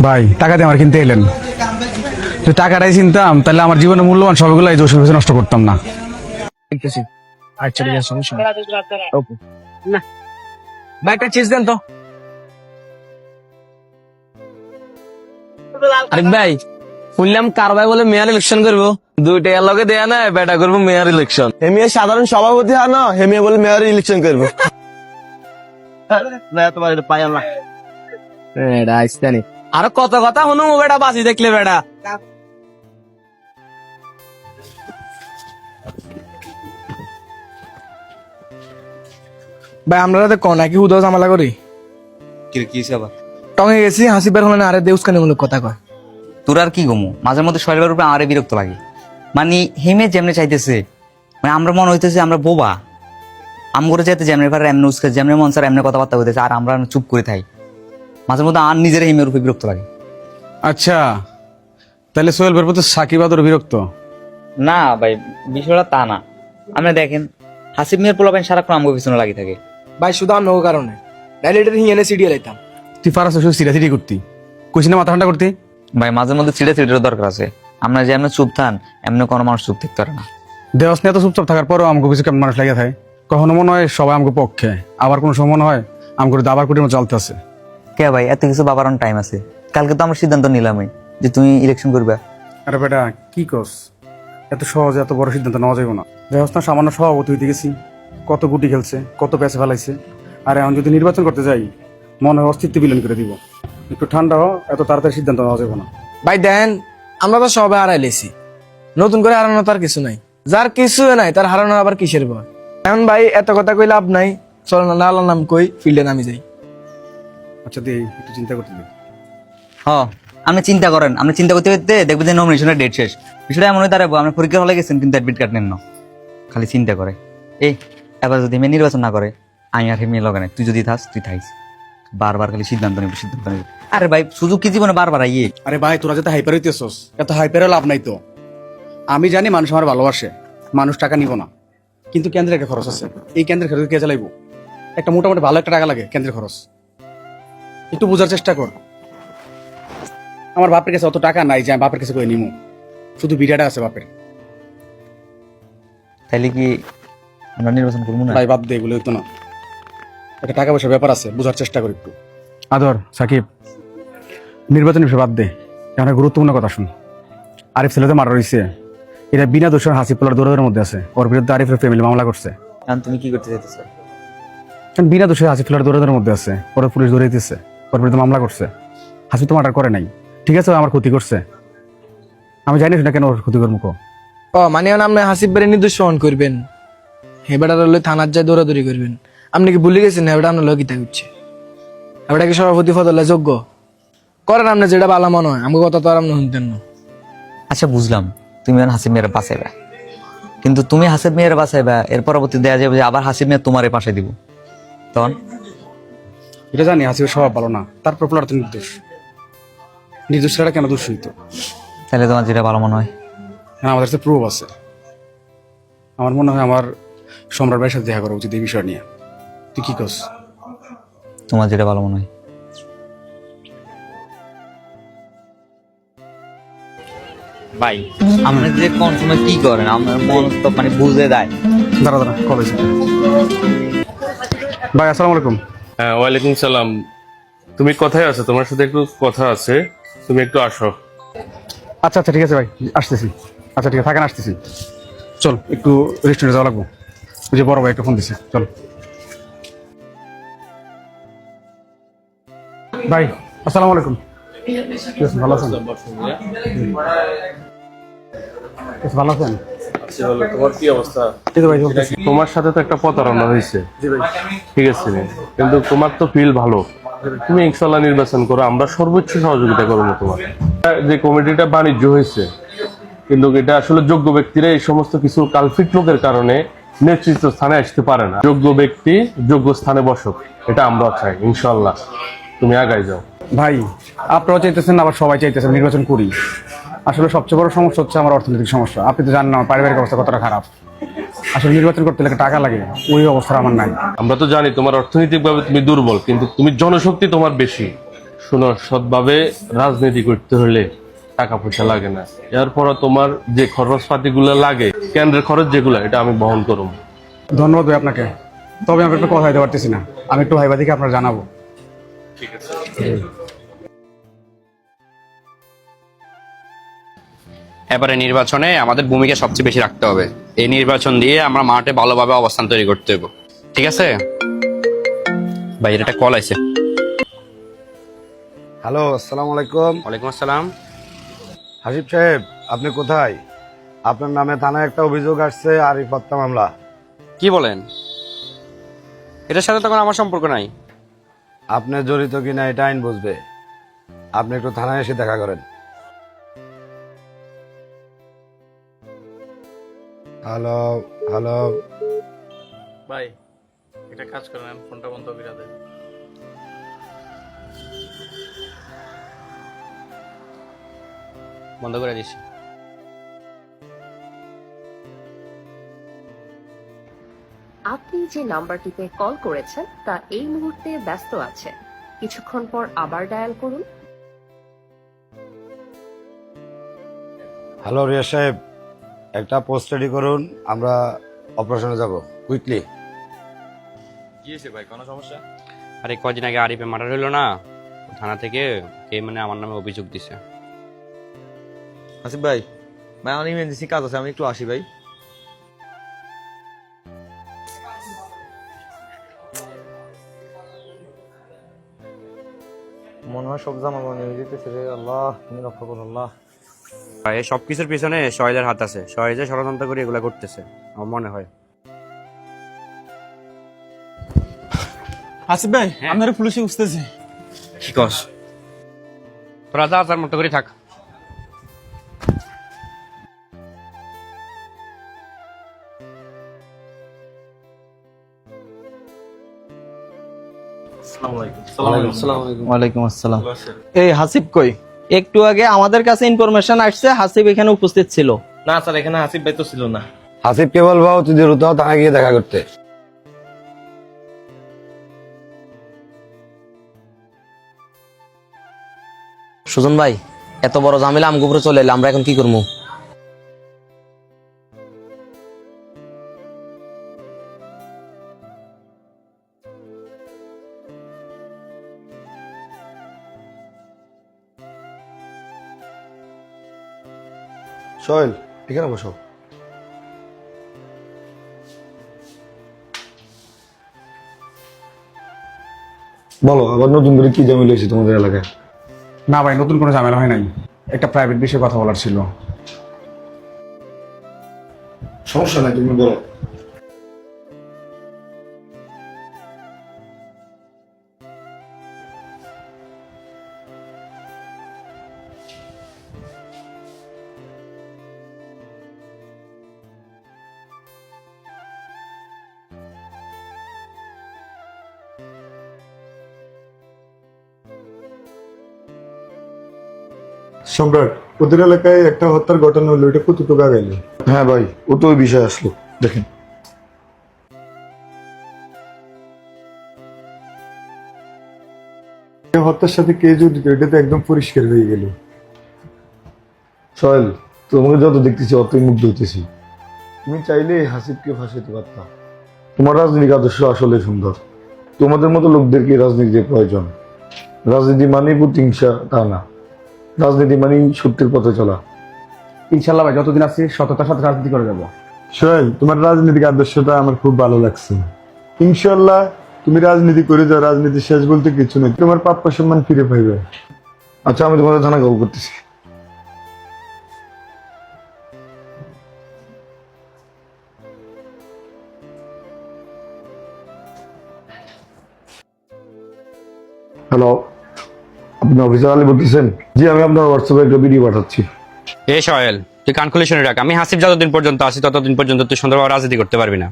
ভাই টাকা দিয়ে আমার কিনতে এলেন, যদি টাকাটাই চিনতাম তাহলে আমার জীবনের মূল্যবান সবগুলো এই ওষুধ নষ্ট করতাম না। দেখতেছি। আচ্ছা ঠিক আছে, সমস্যা নেই। ওকে না ভাই, একটা চিজ দেন তো। আরিফ ভাই, শুনলাম কার ভাই বলে মেয়র ইলেকশন করবো, 2 টাকার লগে দেয়া না বেটা করবো মেয়র ইলেকশন। হেমিয়া সাধারণ সভাপতি হয় না, হেমিয়া বলে মেয়র ইলেকশন করবো। তোমার এটা পাই আমরা এটা আইসতানি আরো কত কথা শুনো বেটা, বাজি দেখলে বেটা। ভাই আমরা কোন নাকি হুদা ঝামেলা করি, কি আবার টঙে গেছি হাসি বের হলে না, আরে দেউসকানি মূলক কথা কয়। তোর আর কি গমু, মাঝে মধ্যে শরীরের উপরে আরে বিরক্ত লাগে। মানে হেমে যেমনে চাইতেছে, মানে আমরা মনে হইতেছে আমরা বোবা, আমগরে যেতে যেমনে পারে এমনি উস্কে, যেমনে মন স্যার এমনি কথাবার্তা হইতেছে, আর আমরা চুপ করে থাই। মাঝে মধ্যে আর নিজের হেমের উপরে বিরক্ত লাগে। আচ্ছা তাহলে সোহেল ভাইয়ের প্রতি সাকিব আদর বিরক্ত? না ভাই, বিষয়টা তা না। আপনি দেখেন হাসিব মিয়ার পোলাপেন সারাক্ষণ আমগো পিছনে লাগি থাকে। ভাই শুধু আর নৌ কারণে ডাইলেটের হিয়ানে সিডিয়ে লাইতাম। তুই পারাস শুধু সিরিয়াসিটি করতি, কইছি না মাথা ঠান্ডা করতি। ভাই মাঝে মধ্যে ছিঁড়ে দরকার আছে। আমরা যে এমনি চুপ থান, এমনি কোনো মানুষ চুপ থাকতে পারে না। দেওয়াস নিয়ে তো চুপচাপ থাকার পরও আমাকে কিছু কেমন মানুষ লাগিয়ে থাকে। কখনো মনে হয় সবাই আমাকে পক্ষে, আবার কোনো সময় মনে হয় আমাকে দাবার কুটির মতো চলতে আছে। কে ভাই, এত কিছু বাবার টাইম আছে। কালকে তো আমরা সিদ্ধান্ত নিলামই যে তুমি ইলেকশন করবে। আরে বেটা কি কস, এত সহজে এত বড় সিদ্ধান্ত নেওয়া যাবে না। দেওয়াস না সামান্য সভাপতি হইতে গেছি, কত গুটি খেলছে, কত প্যাচে ফেলাইছে। আর এখন যদি নির্বাচন করতে যাই মনে হয় অস্তিত্ব বিলীন করে দিব। একটু ঠান্ডা হও, এত তাড়াতাড়ি সিদ্ধান্ত নেওয়া যাবে না। ভাই দেন, আমরা তো সবাই হারাই লেছি, নতুন করে হারানো তার কিছু নাই। যার কিছু নাই তার হারানো আবার কিসের ভয়। এখন ভাই এত কথা কই লাভ নাই, চলো না আল্লাহর নাম কই ফিল্ডে নামি যাই। আচ্ছা দে একটু চিন্তা করতে দে। আপনি চিন্তা করেন, আপনি চিন্তা করতে করতে দেখবেন যে নমিনেশনের ডেট শেষ। বিষয়টা এমন হয়ে দাঁড়াবো আপনি পরীক্ষা হলে গেছেন কিন্তু অ্যাডমিট কার্ড নেন না, খালি চিন্তা করে। এবার যদি মেয়ে নির্বাচন না করে, আমি আর মেয়ে লগানে, তুই যদি থাস তুই থাইস, বারবার খালি সিদ্ধান্ত নেব সিদ্ধান্ত নেব। আরে ভাই সুযোগ কি জীবনে বারবার আইয়ে। আরে ভাই তোরা যাতে হাইপার হইতেছস, এত হাইপারে লাভ নাই তো। আমি জানি মানুষ আমার ভালোবাসে, মানুষ টাকা নিব না, কিন্তু কেন্দ্রের একটা খরচ আছে। এই কেন্দ্রের খরচ কে চালাইবো? একটা মোটামুটি ভালো একটা টাকা লাগে কেন্দ্রের খরচ। একটু বোঝার চেষ্টা কর। আমার বাপের কাছে অত টাকা নাই যে আমি বাপের কাছে করে নিমু, শুধু বিড়াটা আছে বাপের। তাইলে কি আমরা নির্বাচন করবো না? ভাই বাদ দে, এগুলো হইতো না। একটা টাকা পয়সার ব্যাপার আছে, বোঝার চেষ্টা কর একটু। আদর সাকিব, নির্বাচন বিষয় বাদ দে, এখন একটা গুরুত্বপূর্ণ কথা শুন। আরিফ ছেলেতে মারা রয়েছে, এটা বিনা দোষের হাসিব পোলার দৌড়ের মধ্যে আছে। ওর বিরুদ্ধে আরিফের ফ্যামিলি মামলা করছে। এখন তুমি কি করতে চাইতেছো? কারণ বিনা দোষে হাসিব পোলার দৌড়ের মধ্যে আছে, ওর পুলিশ ধরে দিতেছে, ওর বিরুদ্ধে মামলা করছে। হাসিব তো মার্ডার করে নাই, ঠিক আছে, ও আমার ক্ষতি করছে। আমি জানি না কেন ওর ক্ষতি করবো। ও মানে আপনি হাসিব বেড়ে নির্দোষ সহন করবেন, হেবেটা রইলে থানার যায় দৌড়াদৌড়ি করবেন। আপনি কি ভুলে গেছেন হেবেটা আপনার লগিতা হচ্ছে? হেবেটা কি সভাপতি পদলে যোগ্য? করেন আপনি যেটা ভালো মনে হয়, আমাকে কথা তো আর আপনি শুনতেন না। আচ্ছা বুঝলাম, তুমি এখন হাসিব মেয়ের বাঁচাইবা, কিন্তু তুমি হাসিব মেয়ের বাঁচাইবা, এর পরবর্তী দেয়া যাবে যে আবার হাসিব মেয়ের তোমারে পাশে দিব, তখন? এটা জানি হাসিবের স্বভাব ভালো না, তারপর পোলার তো নির্দোষ। নির্দোষ ছাড়া কেন দোষ হইতো? তাহলে তোমার যেটা ভালো মনে হয়। হ্যাঁ আমাদের কাছে প্রুফ আছে। আমার মনে হয় আমার সম্রাট ভাইয়ের সাথে দেখা করা উচিত এই বিষয় নিয়ে। তুই কি কস? তোমার যেটা ভালো মনে হয়। ভাই আমরা যে কোন সময় কি করেন, আমার মন তো মানে বুঝে দেয়। দাঁড়া দাঁড়া, কল হয়েছে। ভাই আসসালামু আলাইকুম। হ্যাঁ ওয়ালাইকুম সালাম। তুমি কোথায় আছো? তোমার সাথে একটু কথা আছে, তুমি একটু আসো। আচ্ছা আচ্ছা ঠিক আছে ভাই, আসতেছি। আচ্ছা ঠিক আছে, থাকেন, আসতেছি। চল একটু রেস্টুরেন্টে যাওয়া লাগবো, ওই যে বড় ভাই একটা ফোন দিছে। চল ভাই, আসসালামু আলাইকুম। ঠিক আছে, ভালো আছেন? ভালো আছেন? তোমার কি অবস্থা? ঠিক আছে ভাই, চলতেছি। তোমার সাথে তো একটা প্রতারণা হয়েছে, জি ভাই। ঠিক আছে, কিন্তু তোমার তো ফিল ভালো, তুমি ইনশাল্লাহ নির্বাচন করো, আমরা সর্বোচ্চ সহযোগিতা করবো তোমার। যে কমিটিটা বাণিজ্য হয়েছে, কিন্তু এটা আসলে যোগ্য ব্যক্তিরা এই সমস্ত কিছু কালফিট লোকের কারণে নেতৃত্ব স্থানে আসতে পারে না। যোগ্য ব্যক্তি যোগ্য স্থানে বসক, এটা আমরা চাই। ইনশাল্লাহ তুমি আগাই যাও। ভাই আপনারাও চাইতেছেন, আবার সবাই চাইতেছেন নির্বাচন করি। আসলে সবচেয়ে বড় সমস্যা হচ্ছে আমার অর্থনৈতিক সমস্যা। আপনি তো জানেন আমার পারিবারিক অবস্থা কতটা খারাপ। আসলে নির্বাচন করতে হলে টাকা লাগে, ওই অবস্থা আমার নাই। আমরা তো জানি তোমার অর্থনৈতিকভাবে তুমি দুর্বল, কিন্তু তুমি জনশক্তি তোমার বেশি। শোনো, সৎভাবে রাজনীতি করতে হলে টাকা পয়সা লাগে না। এরপর তোমার যে খরচপাতি গুলো লাগে, কেন্দ্রের খরচ যেগুলো, এটা আমি বহন করবো। ধন্যবাদ ভাই আপনাকে, তবে আমি একটু কথা দিতে পারতেছি না, আমি একটু ভাইবা দিকে আপনার জানাবো। এবারে নির্বাচনে আমাদের ভূমিকা সবচেয়ে বেশি রাখতে হবে। এই নির্বাচন দিয়ে আমরা মাঠে ভালোভাবে অবস্থান তৈরি করতে হবে, ঠিক আছে ভাই? এটা একটা কল আছে। হ্যালো, আসসালামু আলাইকুম। ওয়ালাইকুম আসসালাম। হাসিব সাহেব, আপনি কোথায়? আপনার নামে থানায় একটা অভিযোগ আসছে, আরিফ হত্যা মামলা। কি বলেন? এটার সাথে তো কোনো আমার সম্পর্ক নাই। আপনি জড়িত কিনা এটা আইন বুঝবে। আপনি একটু থানায় এসে দেখা করেন। Hello hello. ভাই একটা কাজ করেন, ফোনটা বন্ধ করে দেন। বন্ধ করে দিচ্ছি। আপনি যে নাম্বারটিতে কল করেছেন তা এই মুহূর্তে ব্যস্ত আছে, কিছুক্ষণ পর আবার ডায়াল করুন। হ্যালো রিয়াজ সাহেব, একটা পোস্ট রেডি করুন, আমরা অপারেশনে যাব কুইকলি। কি হয়েছে ভাই, কোনো সমস্যা? আরে কদিন আগে আরিফে মার্ডার হইলো না, থানা থেকে কে মানে আমার নামে অভিযোগ দিছে। আসিফ ভাই, আমার ইমার্জেন্সি কাজ আছে, আমি একটু আসি ভাই। মনে হয় সব জামা মনে হয়ে যেতেছে রে। আল্লাহ তুমি রক্ষা করো আল্লাহ। এই সবকিছুর পিছনে সোহেলের হাত আছে। সোহেল যে ষড়যন্ত্র করে এগুলা করতেছে আমার মনে হয়। আসিফ ভাই, আপনারা পুলিশে উঠতেছে। কি কস? তোরা যা তার মতো করে থাক। ওয়ালাইকুম আসসালাম। এই হাসিব কই? একটু আগে আমাদের কাছে ইনফরমেশন আসছে হাসিব এখানে উপস্থিত ছিল। না স্যার, এখানে আসিফ ভাই তো ছিল না। হাসিবকে বলবো তুই দ্রুত থানায় গিয়ে দেখা করতে। সুজন ভাই, এত বড় ঝামেলা আমগো উপরে চলে এলো, আমরা এখন কি করবো? সোহেল, এখানে বসো। বলো, আবার নতুন করে কি ঝামেলা হয়েছে তোমাদের এলাকায়? না ভাই, নতুন কোনো ঝামেলা হয় নাই, একটা প্রাইভেট বিষয়ে কথা বলার ছিল। সমস্যা নাই, তুমি বলো। সম্রাট, ওদের এলাকায় একটা হত্যার ঘটনা হলো, এটা কতটুকু আগাইল? হ্যাঁ ভাই, ও তো ওই বিষয়ে আসলো, দেখেন। এই হত্যার সাথে কে জড়িত এটা তো একদম পরিষ্কার হয়ে গেল। সোহেল, তোমাকে যত দেখতেছি অতই মুগ্ধ হইতেছি। তুমি চাইলে হাসিবকে ফাঁসাইতে পারতাম। তোমার রাজনৈতিক আদর্শ আসলে সুন্দর। তোমাদের মতো লোকদেরকে রাজনীতির প্রয়োজন। রাজনীতি মানেই প্রতিহিংসা তা না, রাজনীতি মানেই সত্যের পথে চলা। ইনশাল্লাহ ভাই, যতদিন আছি সততার সাথে রাজনীতি করে যাবো। সোহেল, তোমার রাজনৈতিক আদর্শটা আমার খুব ভালো লাগছে। ইনশাল্লাহ তুমি রাজনীতি করে যাও, রাজনীতি শেষ বলতে কিছু নেই, তোমার প্রাপ্য সম্মান ফিরে পাইবে। আচ্ছা, আমি তোমাদের থানা কল করতেছি। হ্যালো, আপনি অফিসার আলী বলতেছেন? জি, আমি আপনার হোয়াটসঅ্যাপে একটা ভিডিও পাঠাচ্ছি। এ সোহেল, তুই কান খুলে শুনে রাখ, আমি হাসিব যতদিন পর্যন্ত আছি ততদিন পর্যন্ত তুই সুন্দরভাবে রাজনীতি করতে পারবি না।